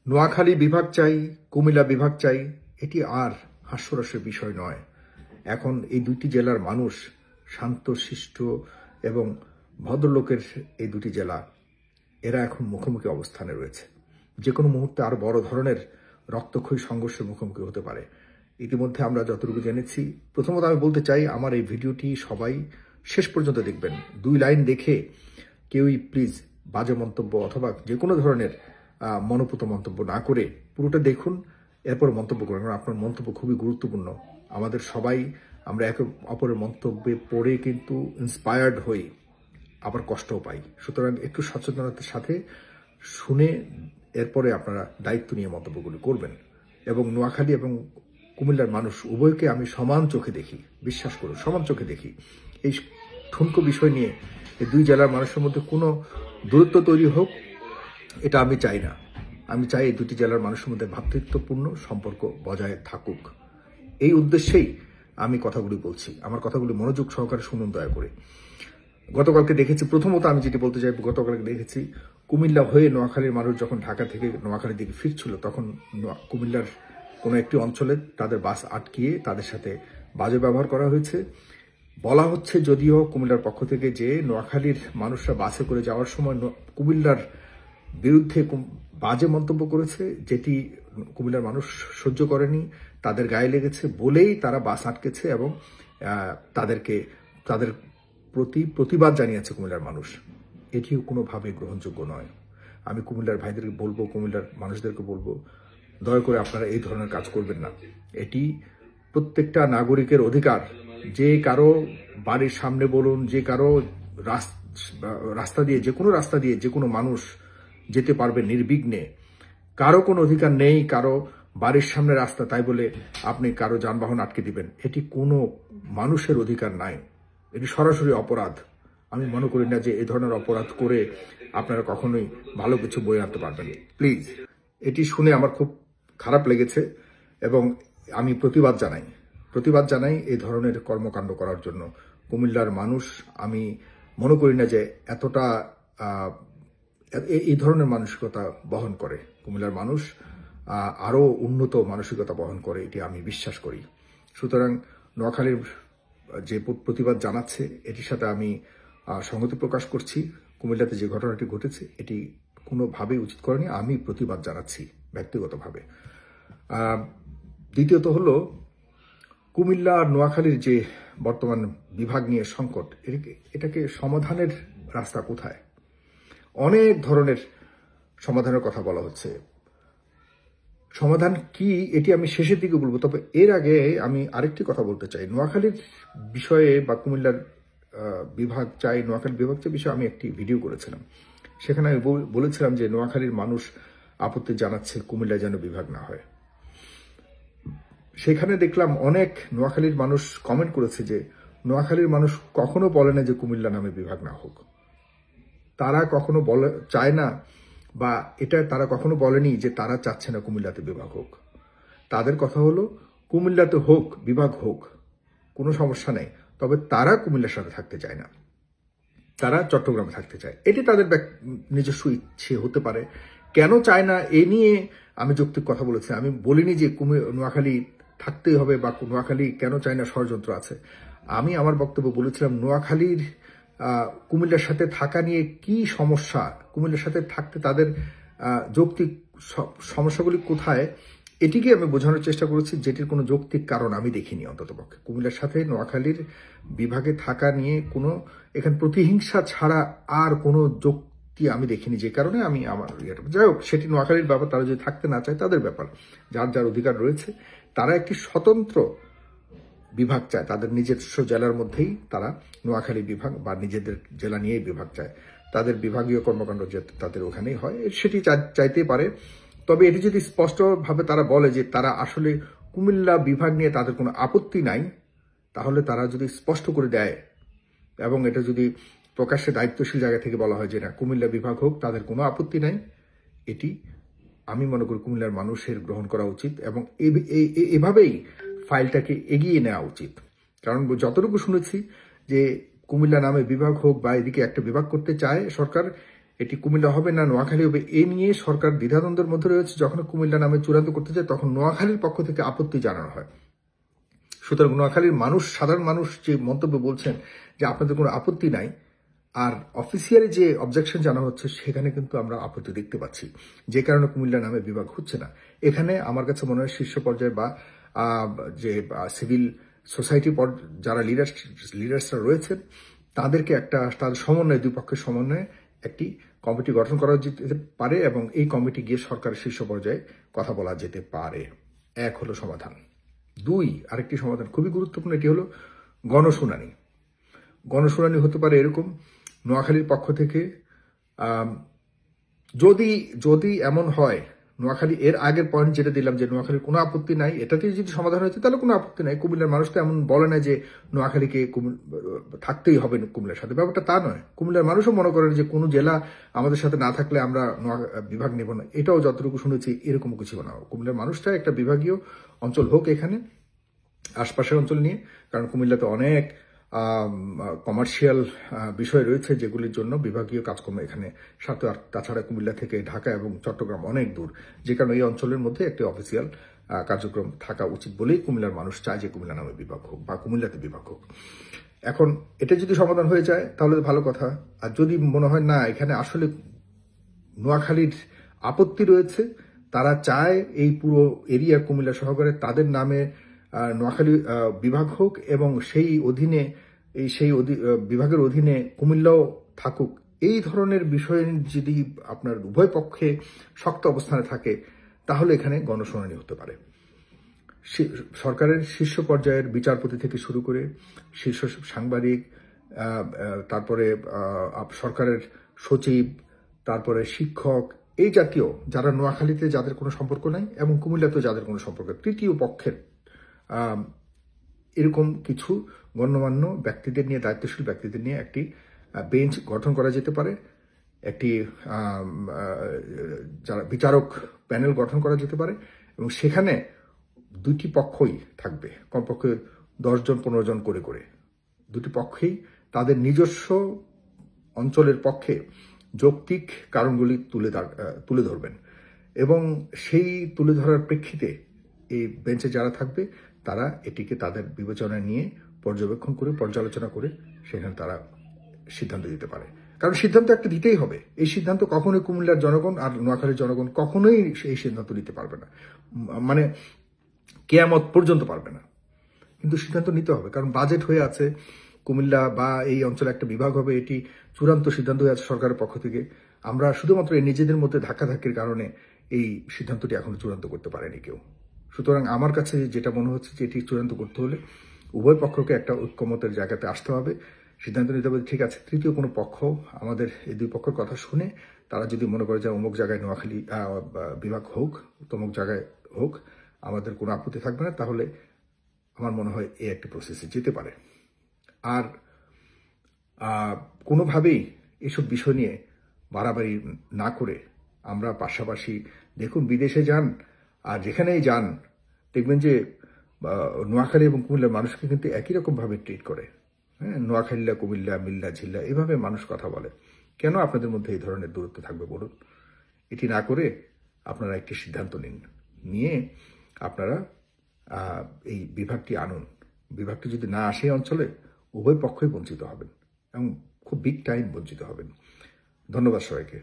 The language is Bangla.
নোয়াখালী বিভাগ চাই, কুমিল্লা বিভাগ চাই, এটি আর হাস্যরসের বিষয় নয়। এখন এই দুইটি জেলার মানুষ শান্তশিষ্ট এবং ভদ্রলোকের এই দুটি জেলা, এরা এখন মুখোমুখি অবস্থানে রয়েছে। যে কোনো মুহূর্তে আরো বড় ধরনের রক্তক্ষয়ী সংঘর্ষের মুখোমুখি হতে পারে। ইতিমধ্যে আমরা যতটুকু জেনেছি, প্রথমত আমি বলতে চাই, আমার এই ভিডিওটি সবাই শেষ পর্যন্ত দেখবেন। 2 লাইন দেখে কেউই প্লিজ বাজে মন্তব্য অথবা যে কোনো ধরনের মনোপুত মন্তব্য না করে পুরোটা দেখুন, এরপর মন্তব্য করুন। কারণ আপনার মন্তব্য খুবই গুরুত্বপূর্ণ। আমাদের সবাই আমরা একে অপরের মন্তব্যে পড়ে কিন্তু ইন্সপায়ার্ড হই, আবার কষ্টও পাই। সুতরাং একটু সচেতনতার সাথে শুনে এরপরে আপনারা দায়িত্ব নিয়ে মন্তব্যগুলি করবেন। এবং নোয়াখালী এবং কুমিল্লার মানুষ উভয়কে আমি সমান চোখে দেখি, বিশ্বাস করুন, সমান চোখে দেখি। এই ঠুনকো বিষয় নিয়ে এই দুই জেলার মানুষের মধ্যে কোনো দূরত্ব তৈরি হোক, এটা আমি চাই না। আমি চাই এই দুটি জেলার মানুষের মধ্যে ভ্রাতৃত্বপূর্ণ সম্পর্ক বজায় থাকুক। এই উদ্দেশ্যেই আমি কথাগুলি বলছি। আমার কথাগুলি মনোযোগ সহকারে শুনুন দয়া করে। গতকালকে দেখেছি, প্রথমত আমি যেটি বলতে চাই, গতকালকে দেখেছি কুমিল্লা হয়ে নোয়াখালীর মানুষ যখন ঢাকা থেকে নোয়াখালীর দিকে ফিরছিল, তখন কুমিল্লার কোনো একটি অঞ্চলে তাদের বাস আটকিয়ে তাদের সাথে বাজে ব্যবহার করা হয়েছে। বলা হচ্ছে যদিও কুমিল্লার পক্ষ থেকে যে নোয়াখালীর মানুষরা বাসে করে যাওয়ার সময় কুমিল্লার বিরুদ্ধে বাজে মন্তব্য করেছে, যেটি কুমিল্লার মানুষ সহ্য করেনি, তাদের গায়ে লেগেছে বলেই তারা বাস আটকেছে এবং তাদের প্রতি প্রতিবাদ জানিয়েছে কুমিল্লার মানুষ। এটিও কোনোভাবে গ্রহণযোগ্য নয়। আমি কুমিল্লার ভাইদেরকে বলবো, কুমিল্লার মানুষদেরকে বলবো, দয়া করে আপনারা এই ধরনের কাজ করবেন না। এটি প্রত্যেকটা নাগরিকের অধিকার। যে কারো বাড়ির সামনে বলুন, যে কারো রাস্তা দিয়ে, যে কোনো রাস্তা দিয়ে যে কোনো মানুষ যেতে পারবে নির্বিঘ্নে। কারো কোনো অধিকার নেই কারো বাড়ির সামনে রাস্তা তাই বলে আপনি কারো যানবাহন আটকে দিবেন। এটি কোনো মানুষের অধিকার নাই, এটি সরাসরি অপরাধ। আমি মনে করি না যে এই ধরনের অপরাধ করে আপনারা কখনোই ভালো কিছু বয়ে আনতে পারবেন। প্লিজ, এটি শুনে আমার খুব খারাপ লেগেছে এবং আমি প্রতিবাদ জানাই এই ধরনের কর্মকাণ্ড করার জন্য। কুমিল্লার মানুষ, আমি মনে করি না যে এতটা এই ধরনের মানসিকতা বহন করে। কুমিল্লার মানুষ আরো উন্নত মানসিকতা বহন করে, এটি আমি বিশ্বাস করি। সুতরাং নোয়াখালীর যে প্রতিবাদ জানাচ্ছে, এটির সাথে আমি সংহতি প্রকাশ করছি। কুমিল্লাতে যে ঘটনাটি ঘটেছে, এটি কোনোভাবেই উচিত করেনি। আমি প্রতিবাদ জানাচ্ছি ব্যক্তিগতভাবে। দ্বিতীয়ত হলো, কুমিল্লা আর নোয়াখালীর যে বর্তমান বিভাগ নিয়ে সংকট, এটাকে সমাধানের রাস্তা কোথায়? অনেক ধরনের সমাধানের কথা বলা হচ্ছে। সমাধান কি, এটি আমি শেষের দিকে বলবো। তবে এর আগে আমি আরেকটি কথা বলতে চাই। নোয়াখালীর বিষয়ে বা কুমিল্লার বিভাগ চাই, নোয়াখালী বিভাগ চাই বিষয়ে আমি একটি ভিডিও করেছিলাম। সেখানে আমি বলেছিলাম যে নোয়াখালীর মানুষ আপত্তি জানাচ্ছে কুমিল্লায় যেন বিভাগ না হয়। সেখানে দেখলাম অনেক নোয়াখালীর মানুষ কমেন্ট করেছে যে নোয়াখালীর মানুষ কখনো বলে না যে কুমিল্লা নামে বিভাগ না হোক। তারা কখনো চায় না, বা এটা তারা কখনো বলেনি যে তারা চাচ্ছে না কুমিল্লাতে বিভাগ হোক। তাদের কথা হলো কুমিল্লাতে হোক, বিভাগ হোক, কোনো সমস্যা নেই, তবে তারা কুমিল্লার সাথে থাকতে চায় না, তারা চট্টগ্রামে থাকতে চায়। এটি তাদের নিজস্ব ইচ্ছে হতে পারে। কেন চায় না এ নিয়ে আমি যৌক্তিক কথা বলেছি। আমি বলিনি যে নোয়াখালী থাকতেই হবে বা নোয়াখালী কেন চায় না ষড়যন্ত্র আছে। আমি আমার বক্তব্য বলেছিলাম নোয়াখালীর কুমিল্লার সাথে থাকা নিয়ে কি সমস্যা, কুমিল্লার সাথে থাকতে তাদের যৌক্তিক সমস্যাগুলি কোথায়, এটিকে আমি বোঝানোর চেষ্টা করেছি, যেটির কোনো যৌক্তিক কারণ আমি দেখিনি অন্ততপক্ষে। কুমিল্লার সাথে নোয়াখালীর বিভাগে থাকা নিয়ে কোনো এখানে প্রতিহিংসা ছাড়া আর কোনো যুক্তি আমি দেখিনি, যে কারণে আমি আমার যাই হোক, সেটি নোয়াখালীর ব্যাপার। তারা যদি থাকতে না চায় তাদের ব্যাপার, যার যার অধিকার রয়েছে। তারা একটি স্বতন্ত্র বিভাগ চায়, তাদের নিজস্ব জেলার মধ্যেই তারা নোয়াখালী বিভাগ বা নিজেদের জেলা নিয়েই বিভাগ চায়। তাদের বিভাগীয় কর্মকাণ্ড তাদের ওখানেই হয়, সেটি চাইতেই পারে। তবে এটি যদি স্পষ্টভাবে তারা বলে যে তারা আসলে কুমিল্লা বিভাগ নিয়ে তাদের কোনো আপত্তি নাই, তাহলে তারা যদি স্পষ্ট করে দেয় এবং এটা যদি প্রকাশ্যে দায়িত্বশীল জায়গা থেকে বলা হয় যে না, কুমিল্লা বিভাগ হোক, তাদের কোনো আপত্তি নাই, এটি আমি মনে করি কুমিল্লার মানুষের গ্রহণ করা উচিত এবং এভাবেই ফাইলটাকে এগিয়ে নেওয়া উচিত। কারণ যতটুকু শুনেছি যে কুমিল্লা নামে বিভাগ হোক বা এদিকে একটা বিভাগ করতে চায় সরকার, এটি কুমিল্লা হবে না নোয়াখালী হবে এই নিয়ে সরকার দ্বিধাদ্বন্দ্বের মধ্যে রয়েছে। যখন কুমিল্লা নামে চূড়ান্ত করতে যায় তখন নোয়াখালীর পক্ষ থেকে আপত্তি জানানো হয়। সুতরাং নোয়াখালীর মানুষ, সাধারণ মানুষ যে মন্তব্য বলছেন যে আপনাদের কোনো আপত্তি নাই, আর অফিসিয়ালি যে অবজেকশন জানানো হচ্ছে সেখানে কিন্তু আমরা আপত্তি দেখতে পাচ্ছি, যে কারণে কুমিল্লা নামে বিভাগ হচ্ছে না। এখানে আমার কাছে মনে হয় শীর্ষ পর্যায়ে বা যে সিভিল সোসাইটি যারা লিডার্সরা রয়েছেন তাদেরকে তাদের সমন্বয়ে, দুই পক্ষের সমন্বয়ে একটি কমিটি গঠন করা যেতে পারে এবং এই কমিটি গিয়ে সরকারের শীর্ষ পর্যায়ে কথা বলা যেতে পারে। এক হলো সমাধান। দুই, আরেকটি সমাধান খুবই গুরুত্বপূর্ণ, এটি হলো গণশুনানি। গণশুনানি হতে পারে এরকম, নোয়াখালীর পক্ষ থেকে যদি এমন হয়, নোয়াখালী এর আগের পয়েন্ট যেটা দিলাম যে নোয়াখালীর কোনো আপত্তি নাই, এটাতে যদি সমাধান হয়েছে তাহলে কোনো আপত্তি নাই। কুমিল্লার মানুষ তো এমন বলে না যে নোয়াখালীকে থাকতেই হবে কুমিল্লার সাথে, ব্যাপারটা তা নয়। কুমিল্লার মানুষও মনে করেন যে কোনো জেলা আমাদের সাথে না থাকলে আমরা বিভাগ নেব না, এটাও যতটুকু শুনেছি এরকম কিছু না। কুমিল্লার মানুষটা একটা বিভাগীয় অঞ্চল হোক এখানে, আশপাশের অঞ্চল নিয়ে, কারণ কুমিল্লাতে অনেক কমার্শিয়াল বিষয় রয়েছে যেগুলির জন্য বিভাগীয় কাজকর্ম এখানে সাথে। আর তাছাড়া কুমিল্লা থেকে ঢাকা এবং চট্টগ্রাম অনেক দূর, যে কারণে এই অঞ্চলের মধ্যে একটি অফিসিয়াল কার্যক্রম থাকা উচিত বলেই কুমিল্লার মানুষ চায় যে কুমিল্লা নামে বিভাগ হোক বা কুমিল্লাতে বিভাগ হোক। এখন এটা যদি সমাধান হয়ে যায় তাহলে ভালো কথা। আর যদি মনে হয় না এখানে আসলে নোয়াখালীর আপত্তি রয়েছে, তারা চায় এই পুরো এরিয়া কুমিল্লা সহকারে তাদের নামে নোয়াখালী বিভাগ হোক এবং সেই বিভাগের অধীনে কুমিল্লাও থাকুক, এই ধরনের বিষয় যদি আপনার উভয় পক্ষে শক্ত অবস্থানে থাকে তাহলে এখানে গণশুনানি হতে পারে। সরকারের শীর্ষ পর্যায়ের বিচারপতি থেকে শুরু করে শীর্ষ সাংবাদিক, তারপরে সরকারের সচিব, তারপরে শিক্ষক, এই জাতীয় যারা নোয়াখালীতে যাদের কোনো সম্পর্ক নাই এবং কুমিল্লাতেও যাদের কোনো সম্পর্ক, তৃতীয় পক্ষের এরকম কিছু গণ্যমান্য ব্যক্তিদের নিয়ে, দায়িত্বশীল ব্যক্তিদের নিয়ে একটি বেঞ্চ গঠন করা যেতে পারে, একটি যারা বিচারক প্যানেল গঠন করা যেতে পারে এবং সেখানে দুটি পক্ষই থাকবে, কমপক্ষে 10 জন 15 জন করে করে। দুটি পক্ষেই তাদের নিজস্ব অঞ্চলের পক্ষে যৌক্তিক কারণগুলি তুলে ধরবেন এবং সেই তুলে ধরার প্রেক্ষিতে এই বেঞ্চে যারা থাকবে তারা এটিকে তাদের বিবেচনায় নিয়ে পর্যবেক্ষণ করে, পর্যালোচনা করে সেখানে তারা সিদ্ধান্ত দিতে পারে। কারণ সিদ্ধান্ত একটা দিতেই হবে। এই সিদ্ধান্ত কখনোই কুমিল্লার জনগণ আর নোয়াখালীর জনগণ কখনোই এই সিদ্ধান্ত নিতে পারবে না, মানে কেয়ামত পর্যন্ত পারবে না। কিন্তু সিদ্ধান্ত নিতে হবে, কারণ বাজেট হয়ে আছে, কুমিল্লা বা এই অঞ্চলে একটা বিভাগ হবে, এটি চূড়ান্ত সিদ্ধান্ত হয়ে আছে সরকারের পক্ষ থেকে। আমরা শুধুমাত্র এই নিজেদের মধ্যে ধাক্কাধাক্কির কারণে এই সিদ্ধান্তটি এখনো চূড়ান্ত করতে পারেনি কেউ। সুতরাং আমার কাছে যেটা মনে হচ্ছে যে এটি চূড়ান্ত করতে হলে উভয় পক্ষকে একটা ঐক্যমতের জায়গাতে আসতে হবে, সিদ্ধান্ত নিতে হবে। ঠিক আছে, তৃতীয় কোনো পক্ষ আমাদের এই দুই পক্ষের কথা শুনে তারা যদি মনে করে যে অমুক জায়গায় নোয়াখালী বিভাগ হোক, তমুক জায়গায় হোক, আমাদের কোনো আপত্তি থাকবে না, তাহলে আমার মনে হয় এই একটি প্রসেসে যেতে পারে। আর কোনোভাবেই এসব বিষয় নিয়ে বাড়াবাড়ি না করে আমরা পাশাপাশি, দেখুন বিদেশে যান আর যেখানেই যান দেখবেন যে নোয়াখালী এবং কুমিল্লার মানুষকে কিন্তু একই রকমভাবে ট্রিট করে। হ্যাঁ, নোয়াখালীরা কুমিল্লা, মিল্লা, ঝিল্লা এভাবে মানুষ কথা বলে। কেন আপনাদের মধ্যে এই ধরনের দূরত্ব থাকবে বলুন? এটি না করে আপনারা একটি সিদ্ধান্ত নিয়ে আপনারা এই বিভাগটি আনুন। বিভাগটি যদি না আসে অঞ্চলে উভয় পক্ষই বঞ্চিত হবেন এবং খুব বিগ টাইম বঞ্চিত হবেন। ধন্যবাদ সবাইকে।